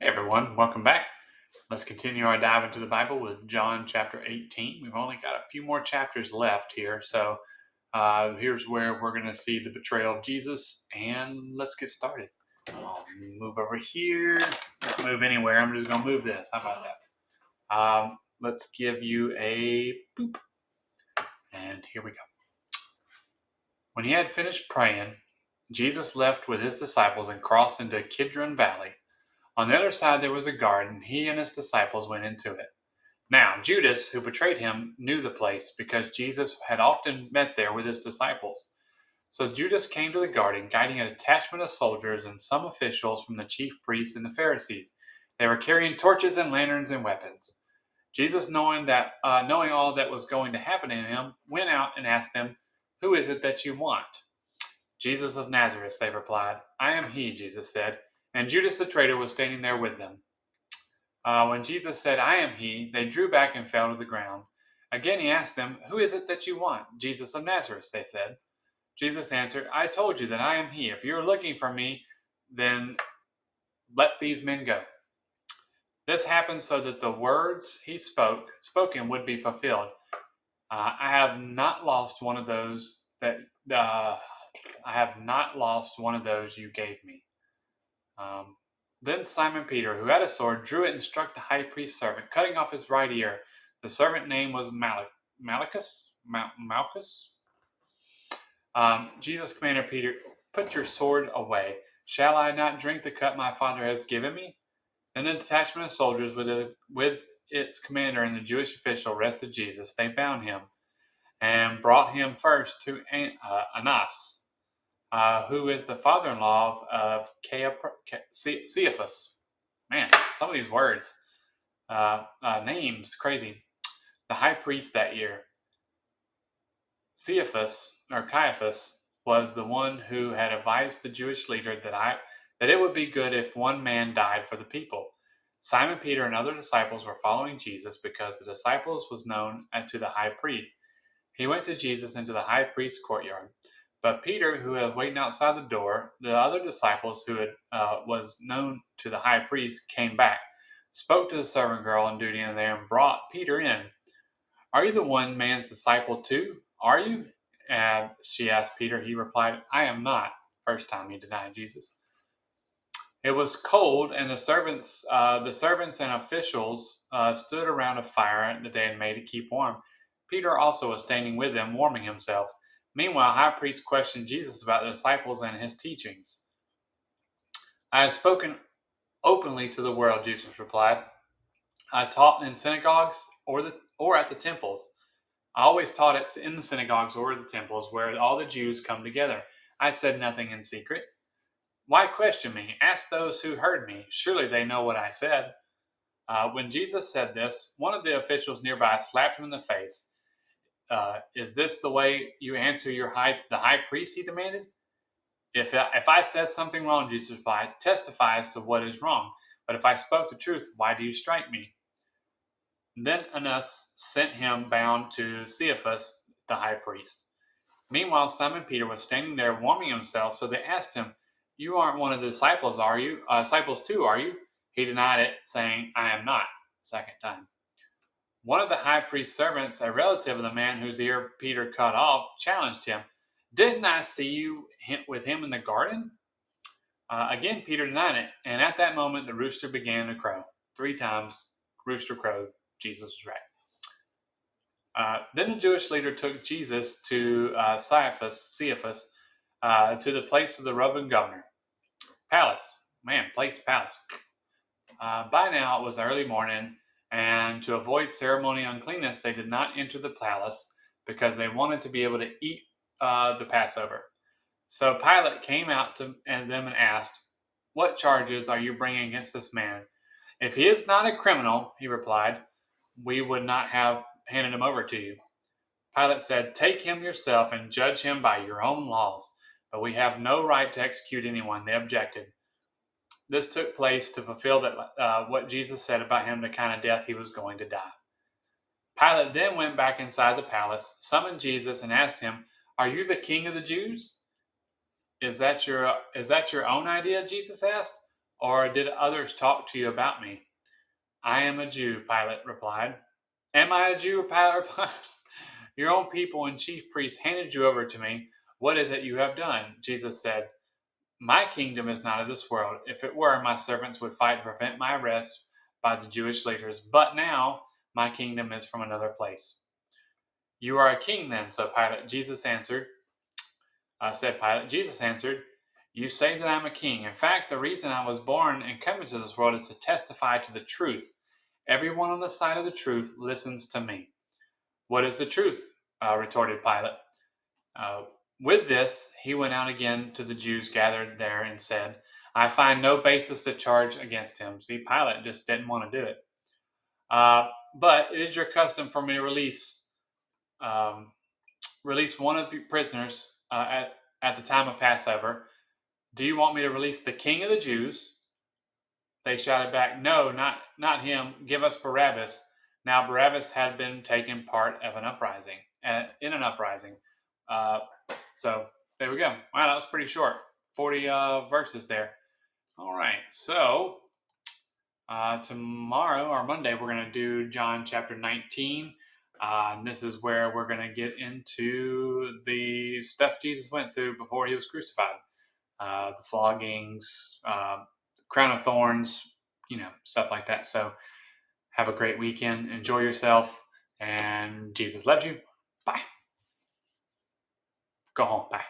Hey everyone, welcome back. Let's continue our dive into the Bible with John chapter 18. We've only got a few more chapters left here, so here's where we're going to see the betrayal of Jesus, and let's get started. I'll move over here. Don't move anywhere. I'm just going to move this. How about that? Let's give you a boop, and here we go. When he had finished praying, Jesus left with his disciples and crossed into Kidron Valley. On the other side there was a garden. He and his disciples went into it. Now, Judas, who betrayed him, knew the place because Jesus had often met there with his disciples. So Judas came to the garden, guiding a detachment of soldiers and some officials from the chief priests and the Pharisees. They were carrying torches and lanterns and weapons. Jesus, knowing all that was going to happen to him, went out and asked them, "Who is it that you want?" "Jesus of Nazareth," they replied. "I am he," Jesus said, and Judas the traitor was standing there with them. When Jesus said, "I am he," they drew back and fell to the ground. Again he asked them, "Who is it that you want?" "Jesus of Nazareth," they said. Jesus answered, "I told you that I am he. If you are looking for me, then let these men go." This happened so that the words he spoken would be fulfilled. I have not lost one of those you gave me. Then Simon Peter, who had a sword, drew it and struck the high priest's servant, cutting off his right ear. The servant's name was Malchus. Jesus commanded Peter, "Put your sword away. Shall I not drink the cup my Father has given me?" Then the detachment of soldiers with its commander and the Jewish official arrested Jesus. They bound him and brought him first to Annas, who is the father-in-law of Caiaphas. Man, some of these words, names, crazy. The high priest that year. Caiaphas was the one who had advised the Jewish leader that it would be good if one man died for the people. Simon Peter and other disciples were following Jesus because the disciples was known to the high priest. He went to Jesus into the high priest's courtyard. But Peter, who was waiting outside the door, the other disciples who was known to the high priest, came back, spoke to the servant girl on duty in there, and brought Peter in. "Are you the one man's disciple too? Are you?" And she asked Peter. He replied, "I am not." First time he denied Jesus. It was cold, and the servants and officials stood around a fire that they had made to keep warm. Peter also was standing with them, warming himself. Meanwhile, high priest questioned Jesus about the disciples and his teachings. "I have spoken openly to the world," Jesus replied. "I taught in synagogues or at the temples. I always taught it in the synagogues or the temples where all the Jews come together. I said nothing in secret. Why question me? Ask those who heard me. Surely they know what I said." When Jesus said this, one of the officials nearby slapped him in the face. "Is this the way you answer the high priest?" he demanded. If I said something wrong," Jesus replied, "testify as to what is wrong. But if I spoke the truth, why do you strike me?" Then Annas sent him bound to Caiaphas, the high priest. Meanwhile, Simon Peter was standing there warming himself, so they asked him, "You aren't one of the disciples, are you? Disciples too, are you?" He denied it, saying, "I am not." Second time. One of the high priest's servants, a relative of the man whose ear Peter cut off, challenged him. "Didn't I see you with him in the garden?" Again, Peter denied it, and at that moment the rooster began to crow. 3 times, rooster crowed. Jesus was right. Then the Jewish leader took Jesus to Caiaphas, to the place of the Roman governor. Palace. Palace. By now it was early morning, and to avoid ceremonial uncleanness, they did not enter the palace because they wanted to be able to eat the Passover. So Pilate came out to them and asked, "What charges are you bringing against this man?" "If he is not a criminal," he replied, "we would not have handed him over to you." Pilate said, "Take him yourself and judge him by your own laws. But we have no right to execute anyone," they objected. This took place to fulfill what Jesus said about him, the kind of death he was going to die. Pilate then went back inside the palace, summoned Jesus, and asked him, "Are you the king of the Jews?" Is that your own idea?" Jesus asked. or did others talk to you about me?" "I am a Jew," Pilate replied. "Am I a Jew?" Pilate replied. "Your own people and chief priests handed you over to me. What is it you have done?" Jesus said, "My kingdom is not of this world. If it were, my servants would fight to prevent my arrest by the Jewish leaders. But now my kingdom is from another place." "You are a king then," said Pilate. Jesus answered, "You say that I'm a king. In fact, the reason I was born and come into this world is to testify to the truth. Everyone on the side of the truth listens to me." "What is the truth?" retorted Pilate. Uh, with this, he went out again to the Jews gathered there and said, "I find no basis to charge against him." See, Pilate just didn't want to do it. "But it is your custom for me to um, release one of your prisoners at the time of Passover. Do you want me to release the king of the Jews?" They shouted back, "No, not him. Give us Barabbas." Now Barabbas had been taken part of an uprising, in an uprising. Uh, so there we go. Wow, that was pretty short. 40 verses there. All right. So tomorrow or Monday, we're going to do John chapter 19. And this is where we're going to get into the stuff Jesus went through before he was crucified. The floggings, crown of thorns, stuff like that. So have a great weekend. Enjoy yourself. And Jesus loves you. Bye. Go home. Bye.